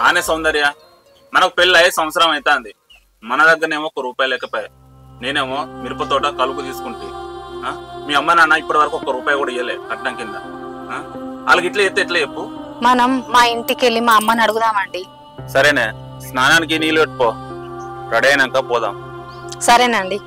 ఆనే సౌందర్య, మనకు పెళ్ళి 5 సంవత్సరం అవుతుంది. మన దగ్గరనేమో ₹1 లేకపోయా. నేనేమో మిరప తోట కలుపు తీసుకుంటే మీ అమ్మ నాన్న ఇప్పటి వరకు ₹1 కూడా ఇవ్వలే కట్నం కింద. వాళ్ళకి ఇట్లా ఎత్తే ఎట్లా చెప్పు? మనం మా ఇంటికి వెళ్ళి మా అమ్మని అడుగుదామండి. సరేనే, స్నానానికి నీళ్ళు పెట్టుకో, రెడీ అయినాక పోదాం. సరేనండి.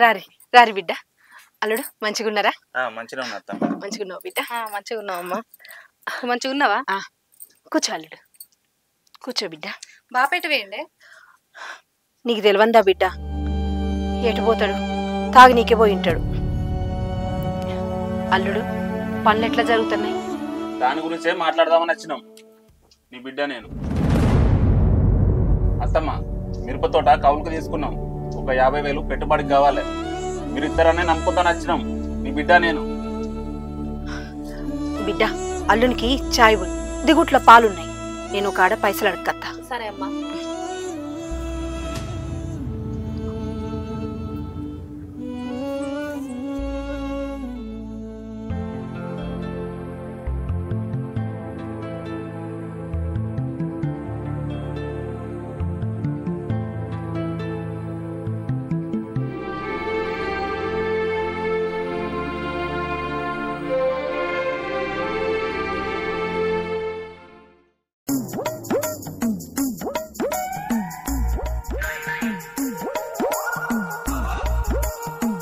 రారి రారి బిడ్డ. అల్లుడు మంచిగున్నారా? మంచిగా ఉన్నా. మంచిగున్నావు బిడ్డ? మంచిగా ఉన్నావు అమ్మా. మంచిగా ఉన్నావా? కూర్చో అల్లుడు, కూర్చో బిడ్డ. బాపేట వేయండి. నీకు తెలివందా బిడ్డ? ఎటు పోతాడు? తాగి నీకే పోయి ఉంటాడు. అల్లుడు పనులు ఎట్లా జరుగుతున్నాయి? దాని గురించే మాట్లాడదామని వచ్చినాం. నీ బిడ్డ నేను. అత్తమ్మ, మిరప తోట కౌలుకు తీసుకున్నాం. ఒక 50,000 పెట్టుబడికి కావాలి. మీరిద్దరనే నమ్ముకుంటాను వచ్చినాం. నీ బిడ్డ నేను. బిడ్డ అల్లునికి చాయ్ దిగుట్ల పాలున్నాయి. నేను ఒక ఆడ పైసలు అడగత్తా. సరే అమ్మా.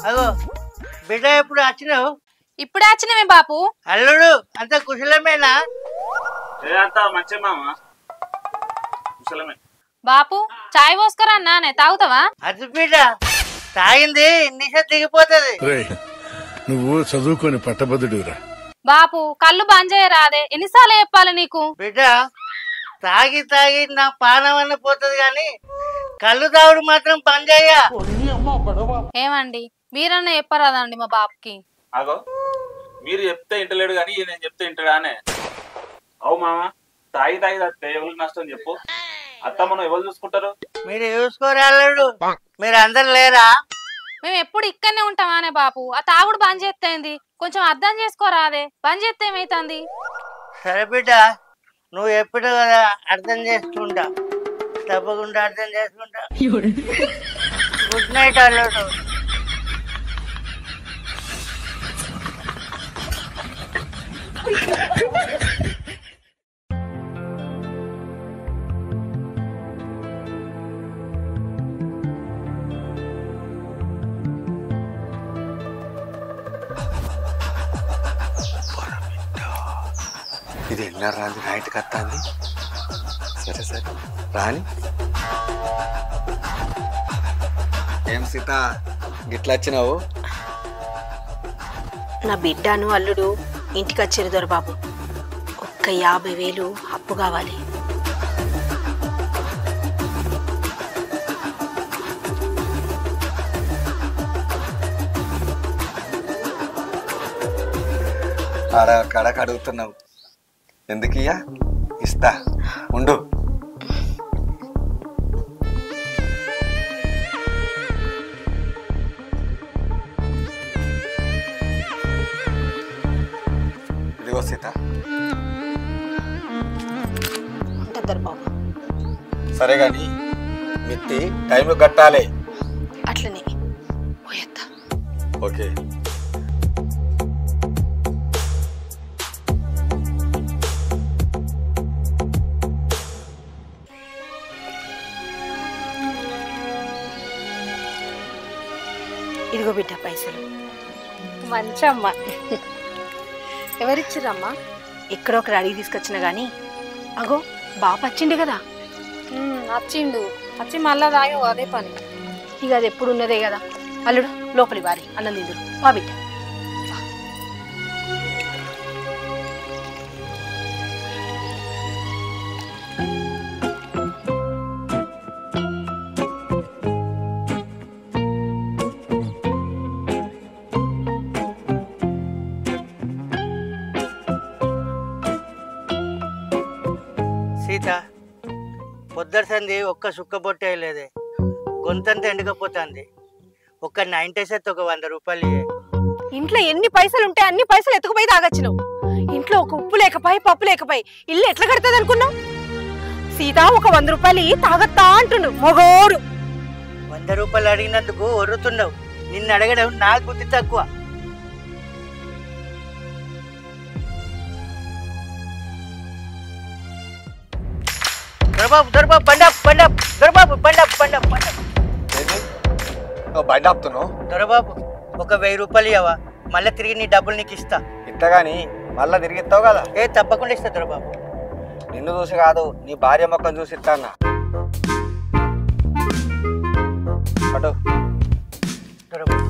అగో బిడ్డ ఎప్పుడు వచ్చినావు? ఇప్పుడే వచ్చినమే బాపు. అల్లుడు అంత కుశలమేనా? బాపు చాయ్ పోసుకరా అన్నానే, తాగుతావా? అది బిడ్డ తాగింది నిష దిగిపోతుంది. నువ్వు చదువుకొని పట్టభద్రుడురా. బాపు కళ్ళు బంద్ చేయరాదే, ఎన్నిసార్లు చెప్పాలి నీకు? బిడ్డ తాగి తాగి నా పానమన్న పోతుంది కానీ కళ్ళు తాగుడు మాత్రం పని చేయ. ఏమండి మీరన్నా చెప్పరాదండి మా బాపుకి. అగో మీరు చెప్తే ఇంటలేడు కానీ నేను చెప్తే ఇంటడానే. అవు మామ, తాగి తాగి తాగితే ఎవరికి నష్టం చెప్పు? అత్తమ్మను ఎవరు చూసుకుంటారు? మీరు చూసుకోరు అల్లుడు. మీరు అందరు లేరా? మేము ఎప్పుడు ఇక్కడనే ఉంటామానే బాపు. ఆ తాగుడు బంద్ చేస్తేంది, కొంచెం అర్థం చేసుకోరాదే. బంద్ చేస్తే ఏమైతుంది? సరే బిడ్డ, నువ్వు ఎప్పుడు కదా అర్థం చేసుకుంటా, తప్పకుండా అర్థం చేసుకుంటా. గుడ్ నైట్ అల్లుడు. ఇది ఎన్న రాంది నైట్ కత్తాంది. సరే సరే రాని. ఏం సీత గిట్లా వచ్చినావు? నా బిడ్డను అల్లుడు ఇంటికి వచ్చారు దొరబాబు. ఒక్క 50,000 అప్పు కావాలి. కడకు అడుగుతున్నావు ఎందుకయ్యా? ఇస్తా ఉండు. ఇదిగో సీత. సరే గాని మిత్తి టైం కట్టాలి. అట్లనే పోయేత్తా. ఓకే. ఇదిగో బిడ్డ పైసలు. మంచమ్మా. ఎవరిచ్చిరమ్మా? ఎక్కడో ఒకరు అడిగి తీసుకొచ్చిన గాని అగో బాప వచ్చిండు కదా. వచ్చిండు, వచ్చి మళ్ళా తాగా అదే పని. ఇక అది ఎప్పుడు ఉన్నదే కదా. అల్లుడు లోపలి వారి అన్నం తిందురు. బా బిడ్డ. సీత పొద్దటి సంది ఒక్క సుక్క పొట్టేయలేదే, గొంతంతా ఎండకపోతుంది. ఒక్క 90 సెత్ ఒక 100 రూపాయలు ఇయ్యే. ఇంట్లో ఎన్ని పైసలు ఉంటే అన్ని పైసలు ఎత్తుకుపోయి తాగొచ్చు నువ్వు. ఇంట్లో ఒక ఉప్పు లేకపోయి పప్పు లేకపోయి ఇల్లు ఎట్లా కడుతుంది అనుకున్నావు? సీత ఒక 100 రూపాయలు తాగత్తా అంటున్నావు మగోడు. 100 రూపాయలు అడిగినందుకు ఒర్రుతున్నావు. నిన్ను అడగడం నాకు బుద్ధి తక్కువ. దొరబాబు దొరబాబు బండప్ బండప్ దొరబాబు బండప్ బండప్ బండప్. బండి ఆపుతున్నావు? దొరబాబు ఒక 1000 రూపాయలు ఇవ్వవా? మళ్ళీ తిరిగి నీ డబ్బులు నీకు ఇస్తా. ఇంతగాని మళ్ళా తిరిగి ఇస్తావు కదా? తప్పకుండా ఇస్తా దొరబాబు. నిన్ను చూసి కాదు, నీ భార్య మొక్కను చూసి ఇస్తానా. అటు దొరబాబు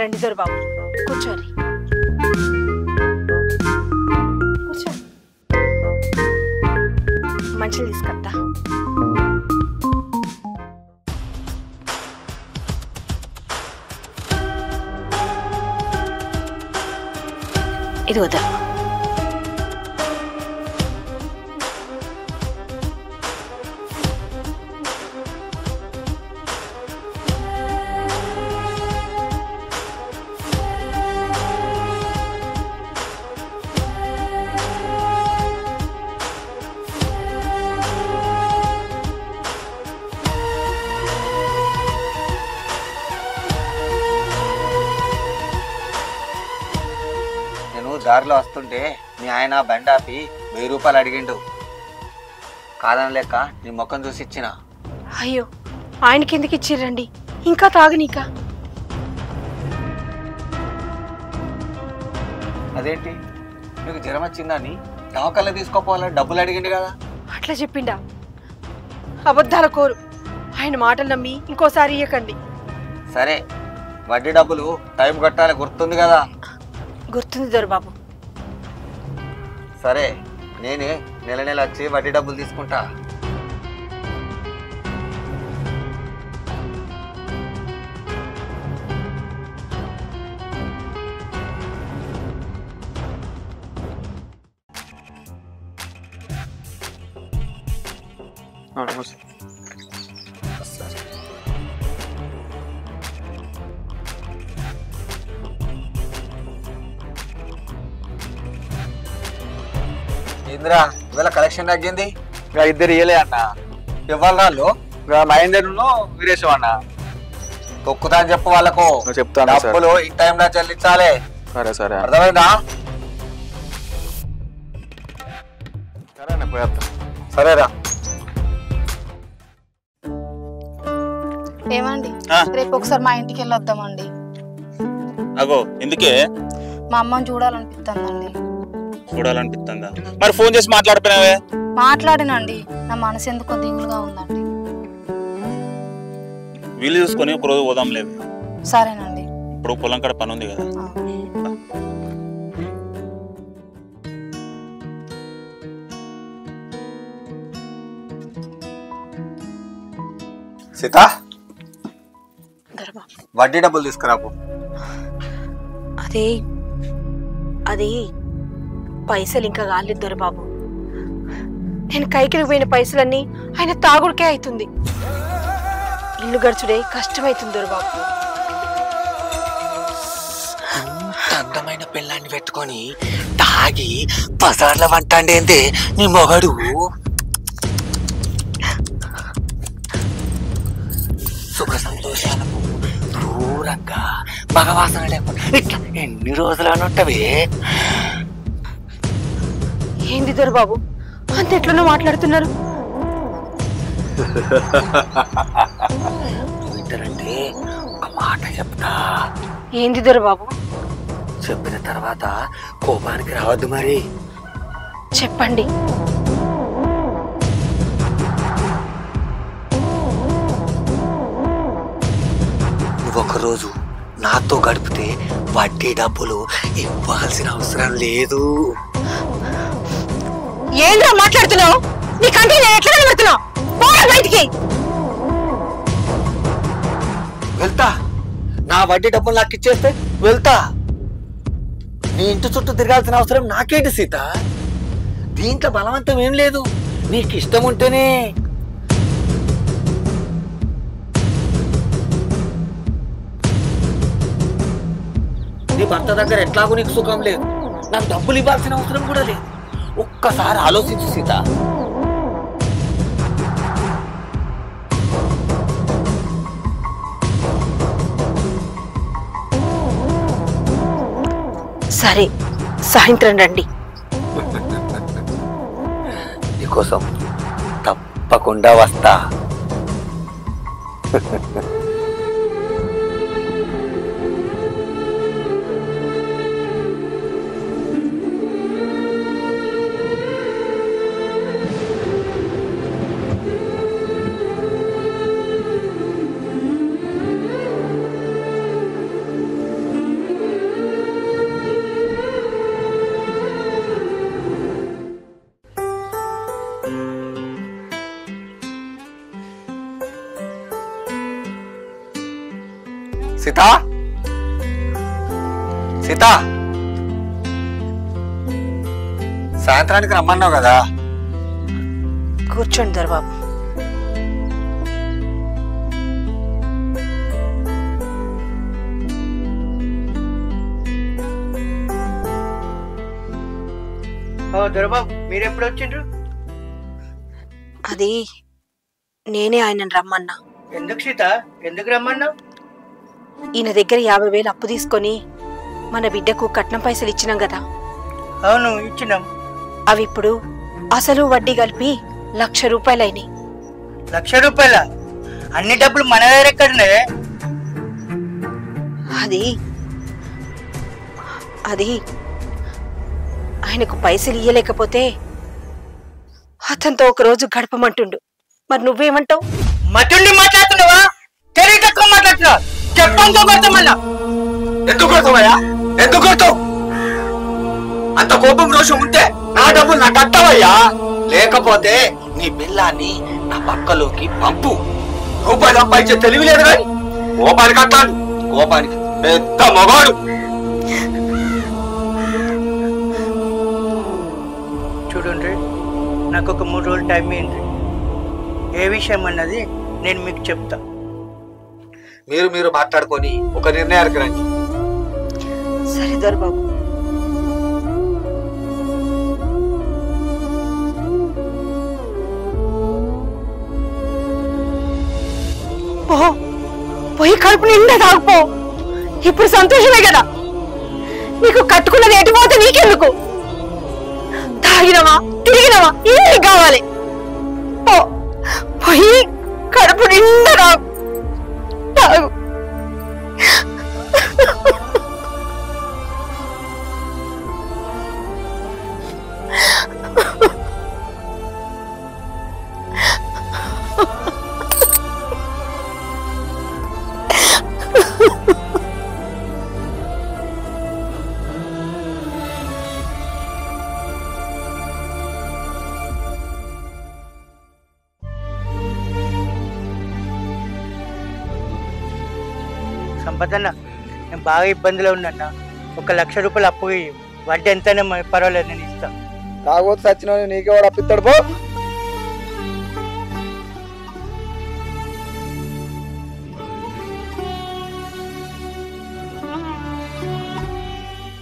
రండి దొరబాబు కూర్చోండి. కూర్చో. మంచిగా తీసుకొస్తా. ఇది వద్దా. దారిలో వస్తుంటే మీ ఆయన బండి ఆపి 1000 రూపాయలు అడిగిండు. కాదని లెక్క నీ ముఖం చూసి ఇచ్చిన. అయ్యో ఆయనకి ఎందుకు ఇచ్చిర్రండి? ఇంకా తాగనీక. అదేంటి మీకు జ్వరం వచ్చిందని దవాఖాన తీసుకోపోవాలని డబ్బులు అడిగిండు కదా? అట్లా చెప్పిండా? అబద్ధాల కోరు. ఆయన మాటలు నమ్మి ఇంకోసారి ఇయ్యకండి. సరే వడ్డీ డబ్బులు టైం కట్టాలి, గుర్తుంది కదా? గుర్తుంది దొరబాబు. సరే నేనే నెల నెల వచ్చి వడ్డీ డబ్బులు తీసుకుంటా. ఇందిరా ఇవాళ కలెక్షన్ తగ్గింది. ఇక ఇద్దరు ఇయ్యలే అన్న. ఇవ్వాలి వాళ్ళు మహేందర్ వీరేశం అన్న. తొక్కుతా అని చెప్పు వాళ్ళకు. చెప్తాను డబ్బులు ఈ టైంలో చెల్లించాలి. సరే సరే అర్థమైందా? సరే అన్న పోయేస్తా. సరేరా. ఏమండి రేపు ఒకసారి మా ఇంటికి వెళ్ళొద్దామండి. అగో ఎందుకే? మా అమ్మని చూడాలనిపిస్తుందండి. చూడాలనిపిస్తుందా? మరి ఫోన్ చేసి మాట్లాడిపోయినావే? మాట్లాడినండి, నా మనసు ఎందుకో దిగులుగా ఉందండి. వీలు చూసుకొని ఒక రోజు పోదాం లేదు. సరేనండి. ఇప్పుడు పొలం కాడ పని ఉంది కదా. సీత వడ్డీ డబ్బులు తీసుకురాపు. అది పైసలు ఇంకా కాలేదు దొరబాబు. నేను కైకిలికి పోయిన పైసలన్నీ ఆయన తాగుడికే అవుతుంది. ఇల్లు గడుచుడే కష్టమైతుంది దొరబాబు. అందమైన పిల్లాన్ని పెట్టుకొని తాగి బజార్ల వంటండేందే నీ మొగడు. సుఖ సంతోషాలకు దూరంగా మగవాసన లేకుండా ఇట్లా ఎన్ని రోజులు అని ఉంటవే? ఏంది దొరబాబు అంత ఎట్లనో మాట్లాడుతున్నారు? వింటారంటే ఒక మాట చెప్తా. ఏంది దొరబాబు? చెప్పిన తర్వాత కోపానికి రావద్దు మరి. చెప్పండి. నువ్వొకరోజు నాతో గడిపితే వడ్డీ డబ్బులు ఇవ్వాల్సిన అవసరం లేదు. ఏంద్రా మాట్లాడుతున్నావు? నీకంటే నేను ఎట్లా కనబడుతున్నావు? పోరా బయటికి. వెళ్తా. నా వడ్డీ డబ్బులు నాకు ఇచ్చేస్తే వెళ్తా. నీ ఇంటి చుట్టూ తిరగాల్సిన అవసరం నాకేంటి సీత? దీంట్లో బలవంతం ఏం లేదు. నీకు ఇష్టం ఉంటేనే. నీ భర్త దగ్గర ఎట్లాగో నీకు సుఖం లేదు, నాకు డబ్బులు ఇవ్వాల్సిన అవసరం కూడా లేదు. ఒక్కసారి ఆలోచించు సీత. సరే, సాయంత్రం రండి. నీకోసం తప్పకుండా వస్తా. సీతా, సీతా, సాయంత్రానికి రమ్మన్నావు కదా. కూర్చోండి దొరబాబు. దొరబాబు మీరు ఎప్పుడు వచ్చిండ్రు? అది నేనే ఆయనను రమ్మన్నా. ఎందుకు సీత, ఎందుకు రమ్మన్నావు? ఈయన దగ్గర 50,000 అప్పు తీసుకొని మన బిడ్డకు కట్నం పైసలు ఇచ్చినాం కదా. అవును, ఇచ్చినాం. అవి ఇప్పుడు అసలు వడ్డీ కలిపి 1,00,000 రూపాయలైనాయి. 1,00,000 రూపాయల? అన్ని డబ్బులు మన దగ్గర ఎక్కడున్నాయే? అది ఆయనకు పైసలు ఇయ్యలేకపోతే అతనితో ఒక రోజు గడపమంటుండు. మరి నువ్వేమంటావు? మతుండి మాట్లాడుతున్నావా? తెలివి తక్కువ మాట్లాడుతున్నావా? చెప్పంతో కొడతా మళ్ళా. ఎందుకు కొడతావయ్యా? ఎందుకు కొడతావు? అంత కోపం రోషం ఉంటే నా డబ్బులు నాకు కట్టవయ్యా. లేకపోతే నీ పిల్లాన్ని నా పక్కలోకి పంపు. రూపాయలు సంపాదించే తెలివి లేదు కానీ కోపానికి కట్టాలి. కోపానికి పెద్ద మగాడు. చూడండి, నాకు ఒక 3 రోజులు టైం ఇవ్వండి. ఏ విషయం అన్నది నేను మీకు చెప్తా. మీరు మాట్లాడుకొని ఒక నిర్ణయానికి రండి. సరే దొరబాబు. పోయి కడుపు నిండా తాగుపో. ఇప్పుడు సంతోషమే కదా. నీకు కట్టుకున్నది ఎటు పోతే నీకెందుకు? తాగినవా తిరిగినవా ఏం కావాలి? పోయి కడుపు నిండా తాగు. సంపదన్న, నేను బాగా ఇబ్బందిలో ఉన్నా. 1,00,000 రూపాయలు అప్పు వడ్డీ ఎంతైనా పర్వాలేదు, నేను ఇస్తా. తాగోతు సచిన నీకెవడు అప్పిస్తాడు పో.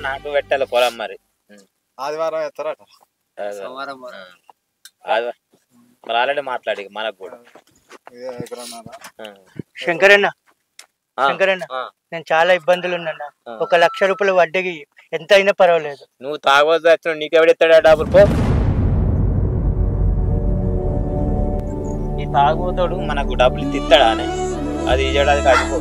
నాకు పెట్టాలి పొలం మరి. ఆదివారం ఎత్తారట. మరి ఆల్రెడీ మాట్లాడి మనకు కూడా. శంకరన్న, నేను చాలా ఇబ్బందులు ఉన్నా. 1,00,000 రూపాయలు వడ్డీకి ఎంత అయినా పర్వాలేదు. నువ్వు తాగోతు వచ్చిన నీకెవడెత్తాడా డబ్బులు పో. ఈ తాగుతాడు మనకు డబ్బులు తిత్తాడా అని అది ఇయ్యడానికి అడిపో.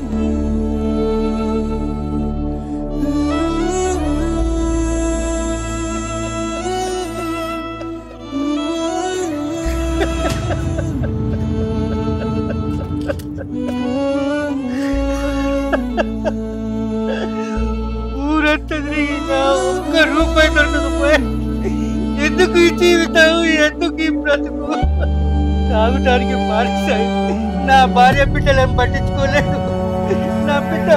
ఊరంతా తిరిగినా ఒక్క రూపాయి దొరకకపోయా. ఎందుకు ఈ జీవితం, ఎందుకు ఈ బ్రతుకు? తాగుటానికి మానేశాయి. నా భార్య బిడ్డలేం పట్టించుకోలేదు. నా బిడ్డ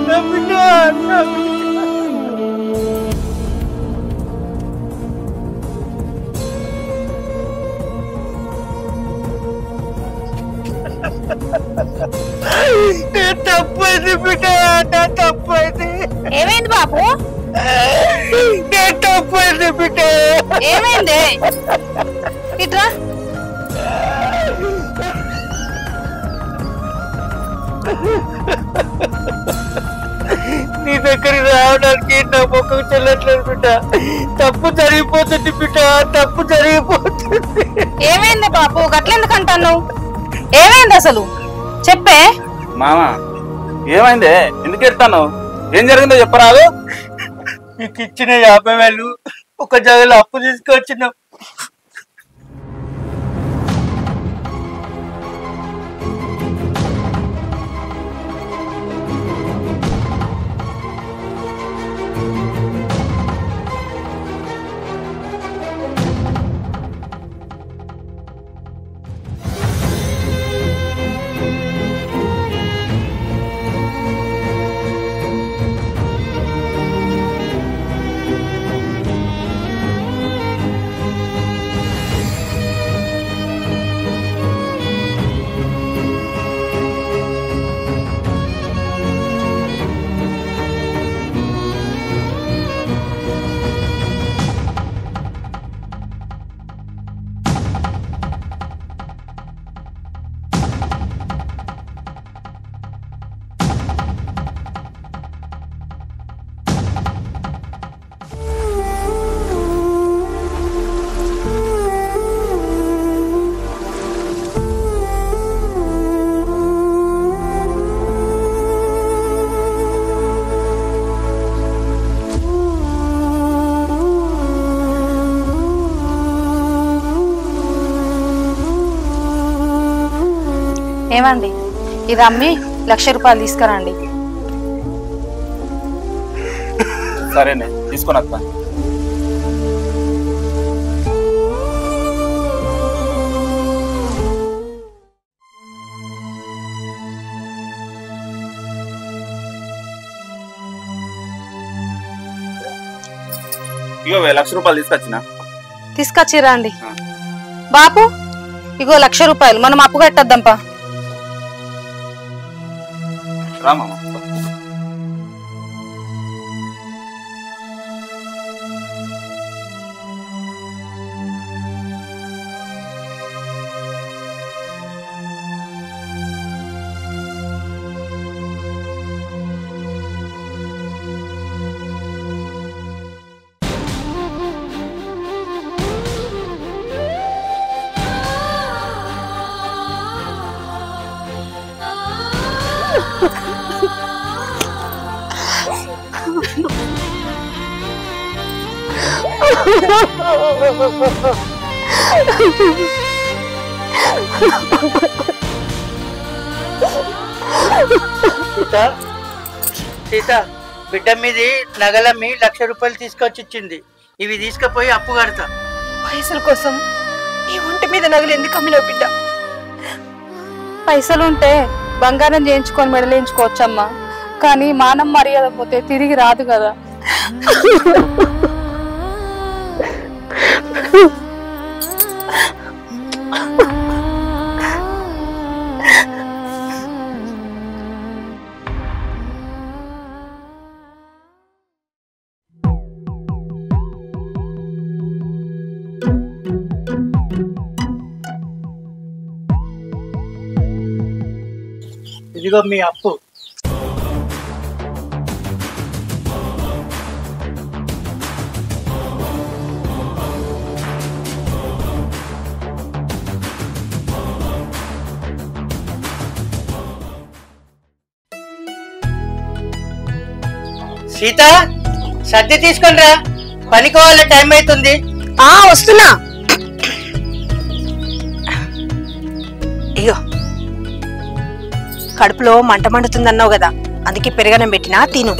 నా బిడ్డ నా బిడ్డ. తప్పైంది బిడ్డ, నా తప్పైంది. ఏమైంది బాపు? తప్పైంది బిడ్డ. ఏమైంది? ఇట్రా. నీ దగ్గరికి రావడానికి నా ముఖం చెల్లట్లేదు బిడ్డ. తప్పు జరిగిపోతుంది బిడ్డ, తప్పు జరిగిపోతుంది. ఏమైంది బాపు? గట్లెందుకు అంటాను? ఏమైంది అసలు చెప్పే. మామ ఏమైంది? ఎందుకు ఎడతాను? ఏం జరిగిందో చెప్పరాదు. మీకు ఇచ్చిన 50,000 ఒక జగలో అప్పు తీసుకొచ్చినాం. ఏమండి, ఇది అమ్మి 1,00,000 రూపాయలు తీసుకురండి. సరేనే తీసుకొని వస్తా. ఇగో 1,00,000 రూపాయలు తీసుకొచ్చిరా అండి. బాపు ఇగో 1,00,000 రూపాయలు, మనం అప్పు కట్టద్దాంపా. రామా సీత, బిడ్డ మీది నగలమ్మి 1,00,000 రూపాయలు తీసుకొచ్చి ఇచ్చింది. ఇవి తీసుకుపోయి అప్పు కడతా. పైసల కోసం ఈ ఒంటి మీద నగలు ఎందుకు అమ్మినావు బిడ్డ? పైసలుంటే బంగారం చేయించుకొని మెడలేయించుకోవచ్చమ్మా, కానీ మానం మర్యాద పోతే తిరిగి రాదు కదా. ఇదిగో మీ అప్పు. సీత సర్ది తీసుకొని రా, పనికి వాళ్ళ టైం అవుతుంది. వస్తున్నా. ఇగో కడుపులో మంట మండుతుందన్నావు కదా, అందుకే పెరగనం పెట్టినా తిను.